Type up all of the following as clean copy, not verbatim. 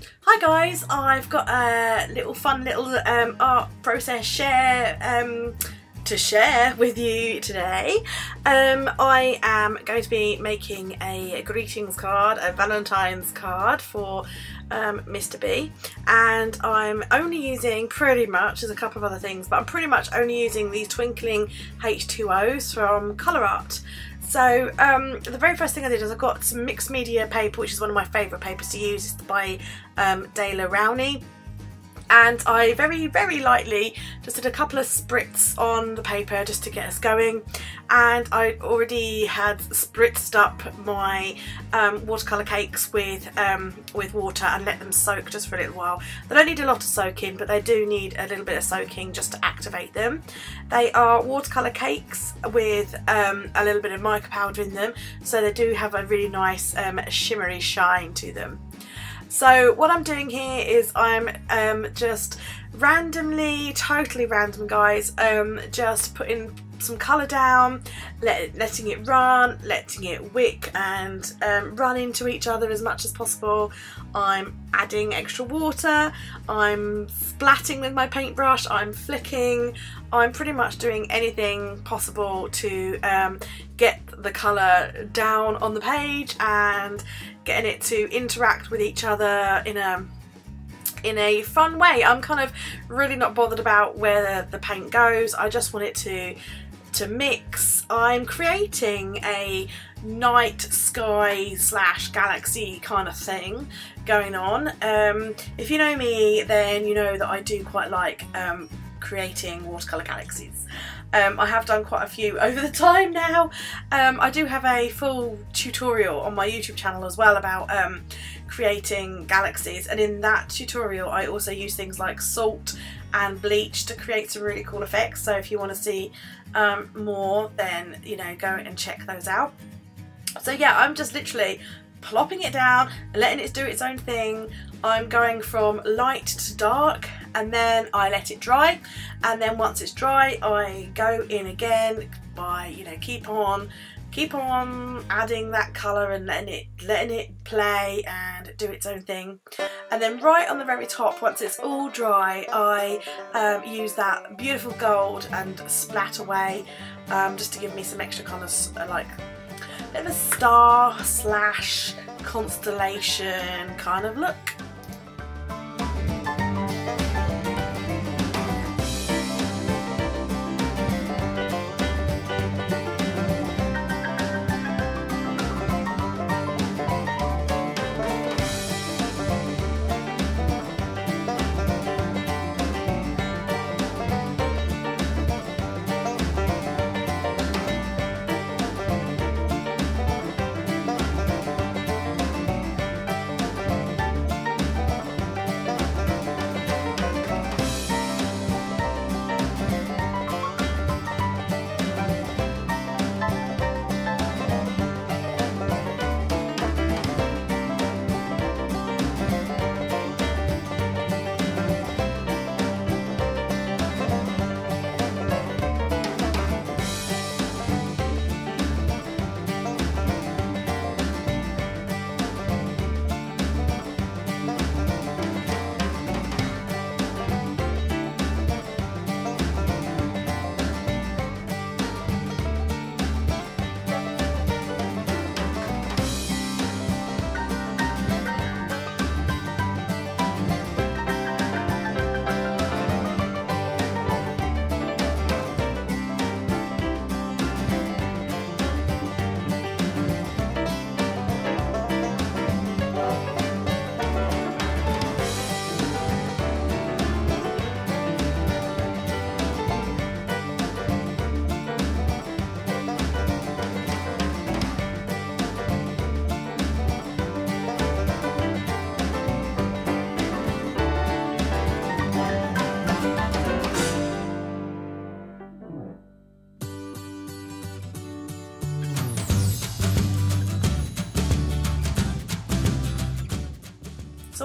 Hi guys, I've got a fun little art process to share with you today. I am going to be making a greetings card, a Valentine's card for Mr. B, and I'm only using pretty much, there's a couple of other things, but I'm pretty much only using these twinkling H2Os from Colour Art. So the very first thing I did is I got some mixed media paper, which is one of my favourite papers to use. It's by Dale Rowney, and I very lightly just did a couple of spritz on the paper just to get us going. And I already had spritzed up my watercolour cakes with water and let them soak just for a little while. They don't need a lot of soaking, but they do need a little bit of soaking just to activate them. They are watercolour cakes with a little bit of mica powder in them, so they do have a really nice shimmery shine to them. So what I'm doing here is I'm just randomly, totally random guys, just putting some colour down, letting it run, letting it wick and run into each other as much as possible. I'm adding extra water, I'm splatting with my paintbrush, I'm flicking, I'm pretty much doing anything possible to get the colour down on the page and getting it to interact with each other in a fun way. I'm kind of really not bothered about where the paint goes, I just want it to mix. I'm creating a night sky / galaxy kind of thing going on. If you know me, then you know that I do quite like creating watercolour galaxies. I have done quite a few over the time now. I do have a full tutorial on my YouTube channel as well about creating galaxies, and in that tutorial I also use things like salt and bleach to create some really cool effects. So if you want to see more, then you know, go and check those out. So yeah, I'm just literally plopping it down and letting it do its own thing. I'm going from light to dark and then I let it dry, and then once it's dry I go in again by, you know, keep on adding that colour and letting it play and do its own thing. And then right on the very top, once it's all dry, I use that beautiful gold and splat away just to give me some extra colours, like a bit of a star / constellation kind of look.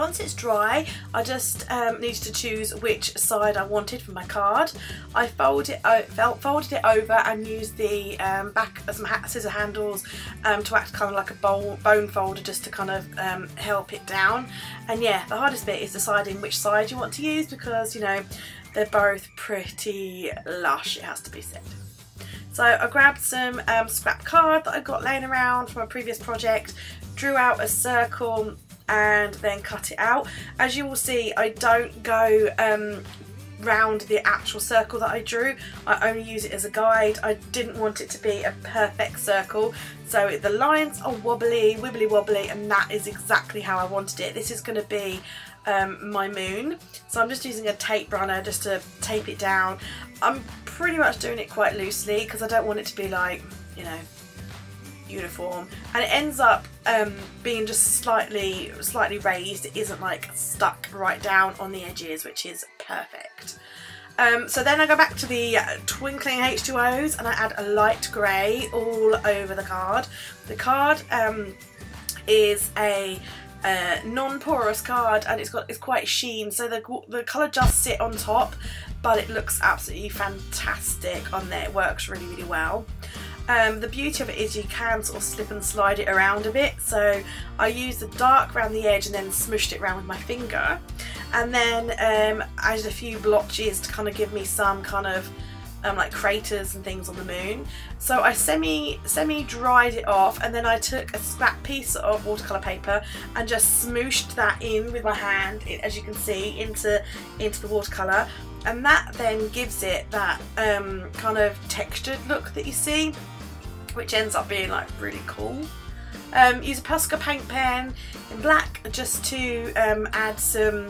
So once it's dry, I just needed to choose which side I wanted for my card. I folded it over and used the back of some scissor handles to act kind of like a bone folder, just to kind of help it down. And yeah, the hardest bit is deciding which side you want to use, because you know they're both pretty lush, it has to be said. So I grabbed some scrap card that I got laying around from a previous project, drew out a circle and then cut it out. As you will see, I don't go round the actual circle that I drew. I only use it as a guide. I didn't want it to be a perfect circle, so the lines are wobbly, wibbly wobbly, and that is exactly how I wanted it. This is going to be my moon, so I'm just using a tape runner just to tape it down. I'm pretty much doing it quite loosely because I don't want it to be like, you know, uniform, and it ends up being just slightly raised. It isn't like stuck right down on the edges, which is perfect. So then I go back to the twinkling H2Os and I add a light grey all over the card. The card is a non-porous card, and it's quite sheen, so the colour just sit on top, but it looks absolutely fantastic on there. It works really, really well. The beauty of it is you can sort of slip and slide it around a bit, so I used the dark around the edge and then smushed it around with my finger, and then added a few blotches to kind of give me some kind of like craters and things on the moon. So I semi dried it off, and then I took a scrap piece of watercolour paper and just smooshed that in with my hand, as you can see, into the watercolour, and that then gives it that kind of textured look that you see, which ends up being like really cool. Use a Posca paint pen in black just to add some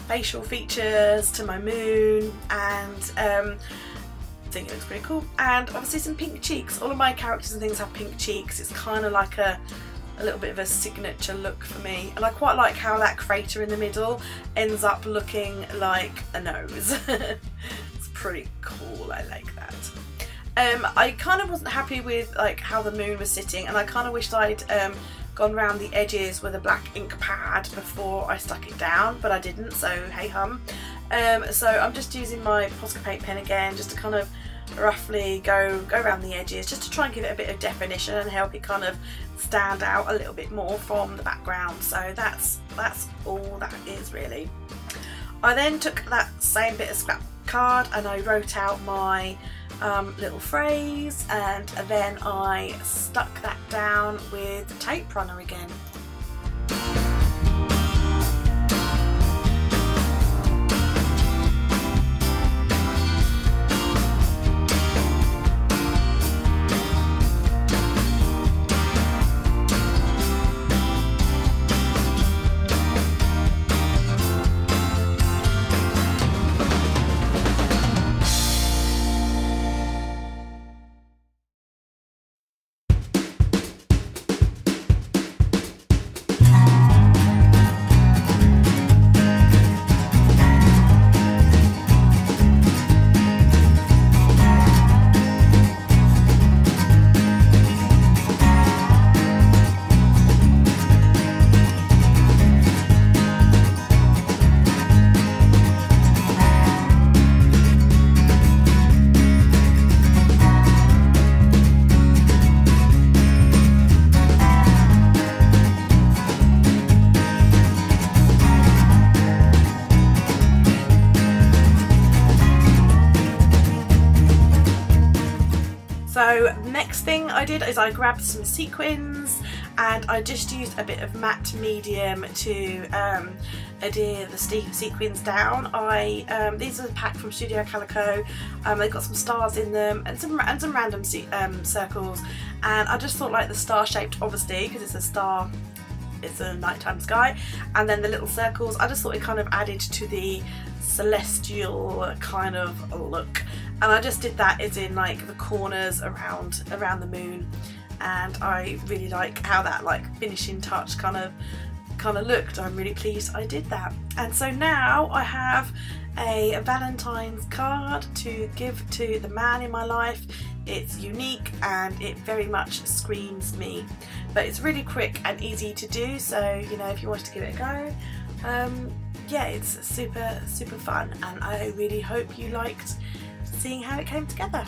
facial features to my moon, and I think it looks pretty cool. And obviously some pink cheeks. All of my characters and things have pink cheeks. It's kind of like a little bit of a signature look for me, and I quite like how that crater in the middle ends up looking like a nose. It's pretty cool, I like that. I kind of wasn't happy with like how the moon was sitting, and I kind of wished I'd gone around the edges with a black ink pad before I stuck it down, but I didn't, so hey hum. So I'm just using my Posca paint pen again, just to kind of roughly go around the edges, just to try and give it a bit of definition and help it kind of stand out a little bit more from the background. So that's all that is really. I then took that same bit of scrap card and I wrote out my little phrase, and then I stuck that down with the tape runner again. So next thing I did is I grabbed some sequins, and I just used a bit of matte medium to adhere the sequins down. These are packed from Studio Calico. They've got some stars in them and some random circles, and I just thought like the star shaped, obviously because it's a star, it's a nighttime sky, and then the little circles, I just thought it kind of added to the celestial kind of look, and I just did that as in like the corners around the moon, and I really like how that like finishing touch kind of looked. I'm really pleased I did that. And so now I have a Valentine's card to give to the man in my life. It's unique and it very much screams me, but it's really quick and easy to do, so you know, if you wanted to give it a go, yeah, it's super fun, and I really hope you liked seeing how it came together.